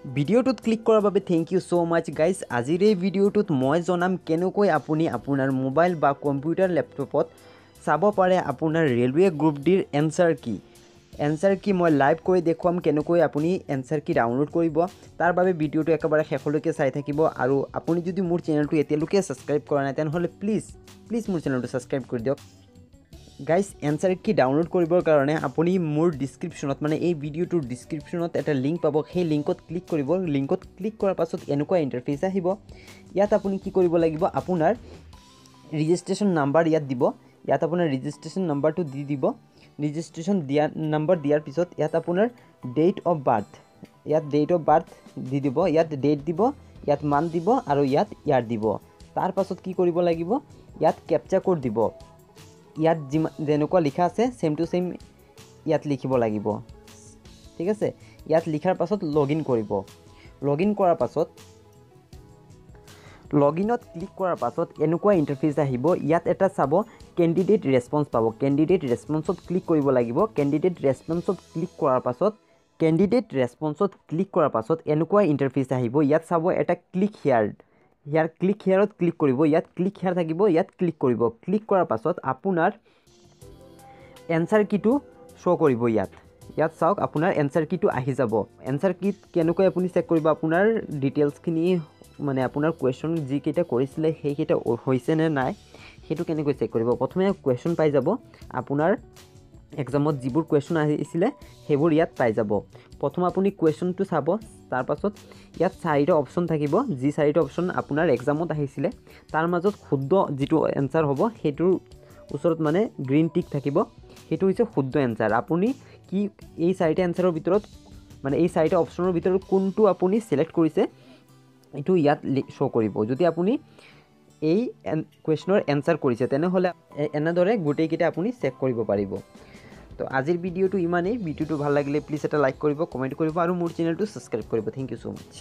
ভিডিওটোত click কৰাৰ বাবে thank U so মাচ guys. আজিৰ এই ভিডিওটোত মই জনাম কেনেকৈ আপুনি আপোনাৰ মোবাইল বা কম্পিউটাৰ লেপটপত চাব পাৰে আপোনাৰ ৰেলৱে গ্ৰুপ ডিৰ এনসাৰ কি মই লাইভ কৰি দেখুৱাম কেনেকৈ আপুনি এনসাৰ কি ডাউনলোড কৰিব। তাৰ বাবে ভিডিওটো একেবাৰে শেষলৈকে চাই থাকিব আৰু আপুনি যদি মোৰ চেনেলটো এতিয়ালৈকে সাবস্ক্ৰাইব কৰা নাই তেনেহ'লে প্লিজ মোৰ চেনেলটো সাবস্ক্ৰাইব কৰি দিয়ক। গাইজ এনসাৰ কি ডাউনলোড কৰিবৰ কাৰণে আপুনি মোৰ ডিসক্ৰিপশনত মানে এই ভিডিওটোৰ ডিসক্ৰিপশনত এটা লিংক পাব। সেই লিংকত ক্লিক কৰিব। লিংকত ক্লিক কৰাৰ পাছত এনেকুৱা ইন্টাৰফেস আহিব। ইয়াত আপুনি কি কৰিব লাগিব, আপোনাৰ ৰেজিষ্ট্ৰেচন নাম্বাৰ ইয়াত দিব। ইয়াত আপোনাৰ ৰেজিষ্ট্ৰেচন নাম্বাৰটো দি দিব। ৰেজিষ্ট্ৰেচন নাম্বাৰ দিয়াৰ পিছত ইয়াত আপোনাৰ ডেট অফ বাৰ্থ দি দিব। ইয়াত ডেট দিব, ইয়াত মান দিব আৰু ইয়াত ইয়াৰ দিব। তাৰ পাছত কি কৰিব লাগিব, ইয়াত ক্যাপচা কোড দিব। ইয়াত যেনেকুৱা লিখা আছে সেম টু সেম ইয়াত লিখিব লাগিব, ঠিক আছে। ইয়াত লিখাৰ পাছত লগইন কৰিব। লগইন কৰাৰ পাছত লগইনত ক্লিক কৰাৰ পাছত এনেকুৱা ইন্টাৰফেস আহিব। ইয়াত এটা চাব কেণ্ডিডেট ৰেসপন্স পাব। কেণ্ডিডেট ৰেসপন্সত ক্লিক কৰিব লাগিব। কেণ্ডিডেট ৰেসপন্সত ক্লিক কৰাৰ পাছত এনেকুৱা ইন্টাৰফেস আহিব। ইয়াত চাব এটা ক্লিক হিয়াৰ। ক্লিক হিয়াৰত ক্লিক কৰিব। ইয়াত ক্লিক হিয়াৰ থাকিব, ইয়াত ক্লিক কৰিব। ক্লিক কৰাৰ পাছত আপোনাৰ এনসাৰ কিটো শো কৰিব। ইয়াত চাওক আপোনাৰ এনসাৰ কিটো আহি যাব। এনসাৰ কিট কেনেকৈ আপুনি চেক কৰিব আপোনাৰ ডিটেইলছখিনি, মানে আপোনাৰ কোৱেশ্চন যিকেইটা কৰিছিলে সেইকেইটা হৈছে নে নাই সেইটো কেনেকৈ চেক কৰিব। প্ৰথমে কোৱেশ্চন পাই যাব। আপোনাৰ এক্সামত যিবোৰ কোৱেশ্চন আহিছিলে সেইবোৰ ইয়াত পাই যাব। প্ৰথম আপুনি কোৱেশ্চনটো চাব। তাৰ পাছত ইয়াত চাৰিটা অপচন থাকিব। যি চাৰিটা অপচন আপোনাৰ এক্সামত আহিছিলে তাৰ মাজত শুদ্ধ যিটো এনসাৰ হ'ব সেইটোৰ ওচৰত মানে গ্ৰীণ টিক থাকিব, সেইটো হৈছে শুদ্ধ এনসাৰ। আপুনি কি এই চাৰিটা এনসাৰৰ ভিতৰত মানে এই চাৰিটা অপচনৰ ভিতৰত কোনটো আপুনি সিলেক্ট কৰিছে এইটো ইয়াত শো কৰিব। যদি আপুনি এই কুৱেশ্যনৰ এনসাৰ কৰিছে তেনেহ'লে এনেদৰে গোটেইকেইটা আপুনি চেক কৰিব পাৰিব। তো আজিৰ ভিডিওটো ইমানেই। ভিডিওটো ভাল লাগিলে প্লিজ এটা লাইক কৰিব, কমেণ্ট কৰিব আৰু মোৰ চেনেলটো সাবস্ক্ৰাইব কৰিব। থেংক ইউ সো মাচ।